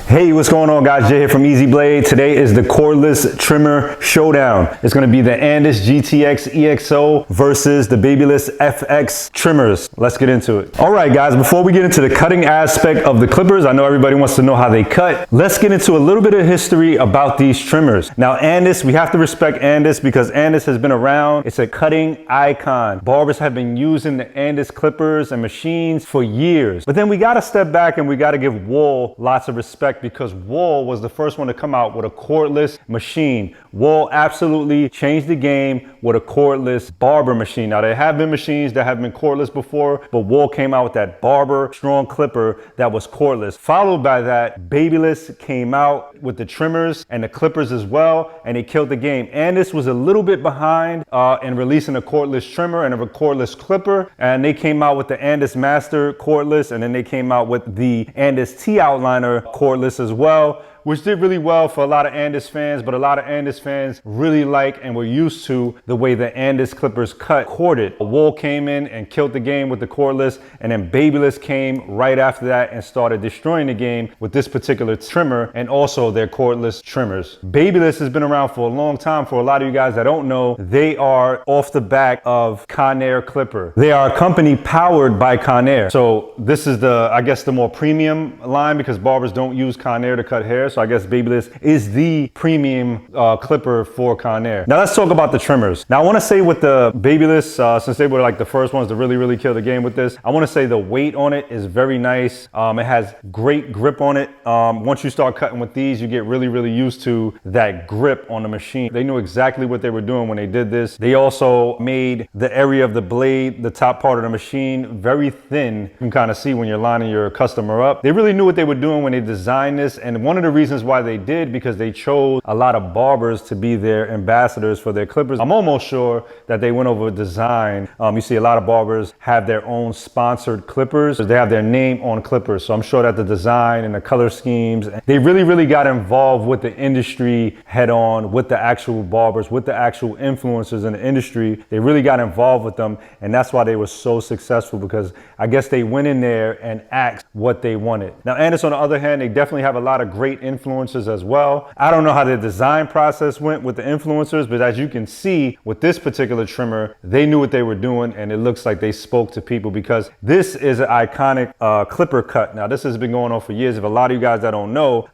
Hey, what's going on, guys? Jay here from Easy Blade. Today is the cordless trimmer showdown. It's going to be the Andis GTX-EXO versus the babyliss FX trimmers. Let's get into it. All right, guys, before we get into the cutting aspect of the clippers, I know everybody wants to know how they cut. Let's get into a little bit of history about these trimmers. Now, Andis, we have to respect Andis because Andis has been around. It's a cutting icon. Barbers have been using the Andis clippers and machines for years. But then we got to step back and we got to give Wool lots of respect, because Wool was the first one to come out with a cordless machine. Wool absolutely changed the game with a cordless barber machine. Now, there have been machines that have been cordless before, but Wool came out with that barber strong clipper that was cordless. Followed by that, babyliss came out with the trimmers and the clippers as well, and they killed the game. Andis was a little bit behind in releasing a cordless trimmer and a cordless clipper, and they came out with the Andis Master cordless, and then they came out with the Andis T-Outliner cordless as well, which did really well for a lot of Andis fans. But a lot of Andis fans really like and were used to the way the Andis clippers cut corded. Wool came in and killed the game with the cordless, and then babyliss came right after that and started destroying the game with this particular trimmer and also their cordless trimmers. Babyliss has been around for a long time. For a lot of you guys that don't know, they are off the back of Conair clipper. They are a company powered by Conair. So this is the, I guess, the more premium line, because barbers don't use Conair to cut hair. So I guess babyliss is the premium clipper for Conair. Now let's talk about the trimmers. Now I want to say with the babyliss, since they were like the first ones to really kill the game with this, I want to say the weight on it is very nice. It has great grip on it. Once you start cutting with these, you get really used to that grip on the machine. They knew exactly what they were doing when they did this. They also made the area of the blade, the top part of the machine, very thin. You can kind of see when you're lining your customer up. They really knew what they were doing when they designed this, and one of the reasons why they did, because they chose a lot of barbers to be their ambassadors for their clippers. I'm almost sure that they went over design. You see a lot of barbers have their own sponsored clippers. They have their name on clippers. So I'm sure that the design and the color schemes, they really got involved with the industry head on, with the actual barbers, with the actual influencers in the industry. They really got involved with them, and that's why they were so successful, because I guess they went in there and asked what they wanted. Now, Andis, on the other hand, they definitely have a lot of great influencers as well. I don't know how the design process went with the influencers, but as you can see with this particular trimmer, they knew what they were doing, and it looks like they spoke to people, because this is an iconic clipper cut. Now, this has been going on for years. If a lot of you guys that don't know,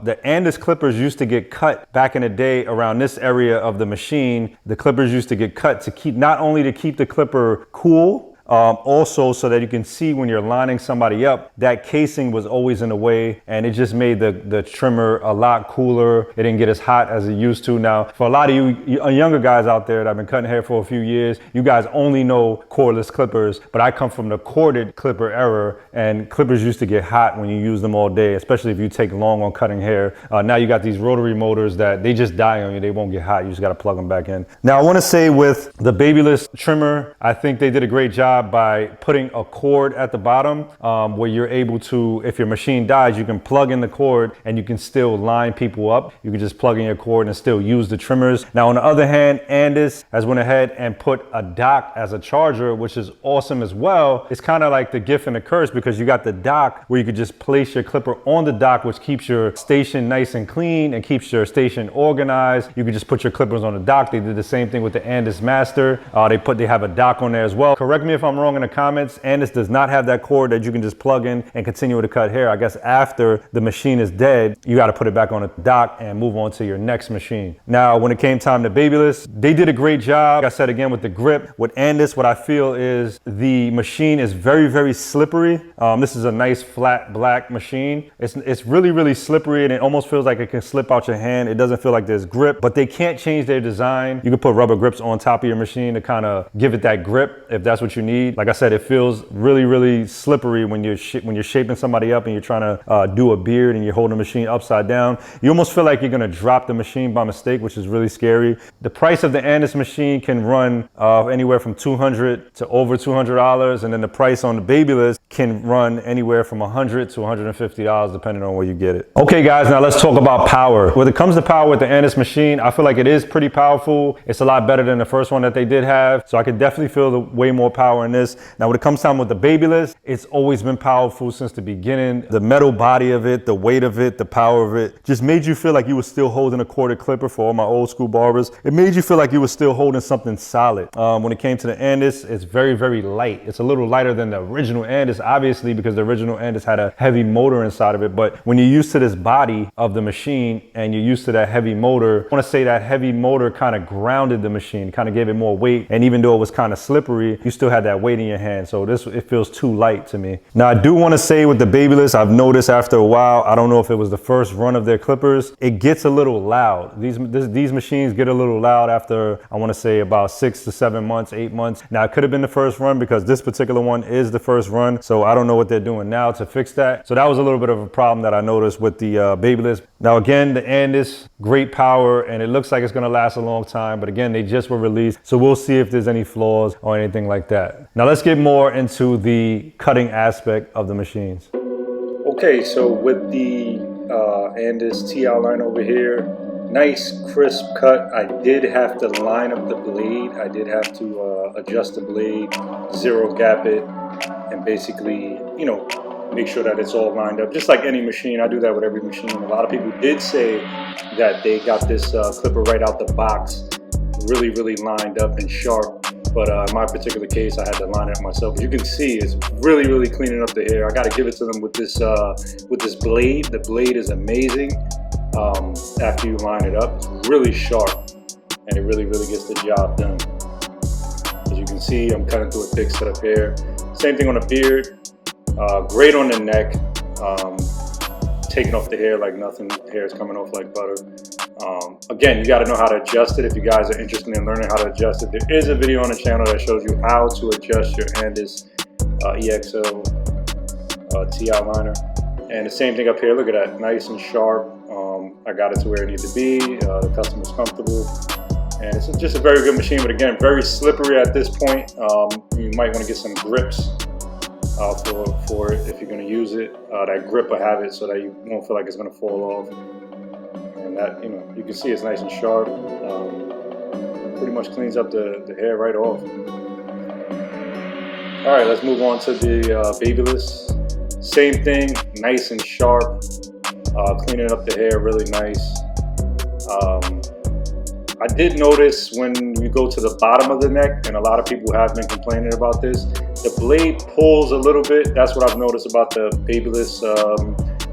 the Andis clippers used to get cut back in the day around this area of the machine. The clippers used to get cut to keep, not only to keep the clipper cool, also so that you can see when you're lining somebody up, that casing was always in the way, and it just made the trimmer a lot cooler. It didn't get as hot as it used to. Now, for a lot of you younger guys out there that have been cutting hair for a few years, you guys only know cordless clippers, but I come from the corded clipper era, and clippers used to get hot when you use them all day, especially if you take long on cutting hair. Now you got these rotary motors that they just die on you. They won't get hot. You just got to plug them back in. Now, I want to say with the babyliss trimmer, I think they did a great job by putting a cord at the bottom where you're able to, if your machine dies, you can plug in the cord and you can still line people up. You can just plug in your cord and still use the trimmers. Now, on the other hand, Andis has went ahead and put a dock as a charger, which is awesome as well. It's kind of like the gift and the curse, because you got the dock where you could just place your clipper on the dock, which keeps your station nice and clean and keeps your station organized. You could just put your clippers on the dock. They did the same thing with the Andis Master. They have a dock on there as well. Correct me if I'm wrong in the comments. Andis does not have that cord that you can just plug in and continue to cut hair. I guess after the machine is dead, you got to put it back on the dock and move on to your next machine. Now, when it came time to babyliss, they did a great job. Like I said, again, with the grip. With Andis, what I feel is the machine is very slippery. This is a nice flat black machine. It's really slippery, and it almost feels like it can slip out your hand. It doesn't feel like there's grip, but they can't change their design. You can put rubber grips on top of your machine to kind of give it that grip if that's what you need. Like I said, it feels really slippery when you're shaping somebody up and you're trying to do a beard and you're holding the machine upside down. You almost feel like you're gonna drop the machine by mistake, which is really scary. The price of the Andis machine can run anywhere from $200 to over $200, and then the price on the babyliss can run anywhere from $100 to $150 depending on where you get it. Okay, guys, now let's talk about power. When it comes to power with the Andis machine, I feel like it is pretty powerful. It's a lot better than the first one that they did have, so I could definitely feel the way more power power in this. Now, when it comes time with the babyliss, it's always been powerful since the beginning. The metal body of it, the weight of it, the power of it, just made you feel like you were still holding a corded clipper. For all my old school barbers, it made you feel like you were still holding something solid. When it came to the Andis, it's very, very light. It's a little lighter than the original Andis, obviously, because the original Andis had a heavy motor inside of it. But when you're used to this body of the machine and you're used to that heavy motor, I want to say that heavy motor kind of grounded the machine, kind of gave it more weight. And even though it was kind of slippery, you still had that weight in your hand. So it feels too light to me. Now, I do want to say with the babyliss, I've noticed after a while, I don't know if it was the first run of their clippers, it gets a little loud. These machines get a little loud after, I want to say, about 6 to 7 months, 8 months. Now, it could have been the first run because this particular one is the first run. So I don't know what they're doing now to fix that. So that was a little bit of a problem that I noticed with the babyliss. Now, again, the Andis, great power, and it looks like it's going to last a long time. But again, they just were released. So we'll see if there's any flaws or anything like that. Now, let's get more into the cutting aspect of the machines. Okay, so with the Andis TI line over here, nice crisp cut. I did have to line up the blade. I did have to adjust the blade, zero gap it, and basically, you know, make sure that it's all lined up. Just like any machine, I do that with every machine. A lot of people did say that they got this clipper right out the box, really, really lined up and sharp. But in my particular case, I had to line it up myself. As you can see, it's really, really cleaning up the hair. I got to give it to them with this blade. The blade is amazing. After you line it up, it's really sharp, and it really, really gets the job done. As you can see, I'm cutting through a thick set of hair. Same thing on the beard. Great on the neck. Taking off the hair like nothing. Hair is coming off like butter. Again, you got to know how to adjust it. If you guys are interested in learning how to adjust it, there is a video on the channel that shows you how to adjust your Andis EXO TI liner. And the same thing up here. Look at that, nice and sharp. I got it to where it needs to be. The customer's comfortable, and it's just a very good machine. But again, very slippery at this point. You might want to get some grips for it if you're going to use it. That grip will have it so that you won't feel like it's going to fall off. And that, you know, you can see it's nice and sharp. Pretty much cleans up the hair right off. All right, let's move on to the babyliss. Same thing, nice and sharp. Cleaning up the hair really nice. I did notice when you go to the bottom of the neck, and a lot of people have been complaining about this, the blade pulls a little bit. That's what I've noticed about the babyliss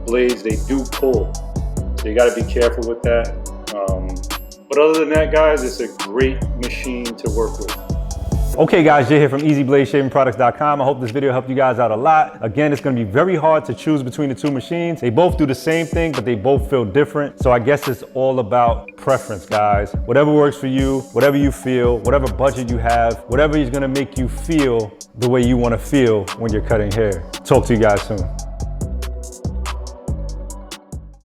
blades. They do pull, so you got to be careful with that. But other than that, guys, it's a great machine to work with. Okay guys, Jay here from EasyBladeShavingProducts.com. I hope this video helped you guys out a lot. Again, it's going to be very hard to choose between the two machines. They both do the same thing, but they both feel different. So I guess it's all about preference, guys. Whatever works for you, whatever you feel, whatever budget you have, whatever is going to make you feel the way you want to feel when you're cutting hair. Talk to you guys soon.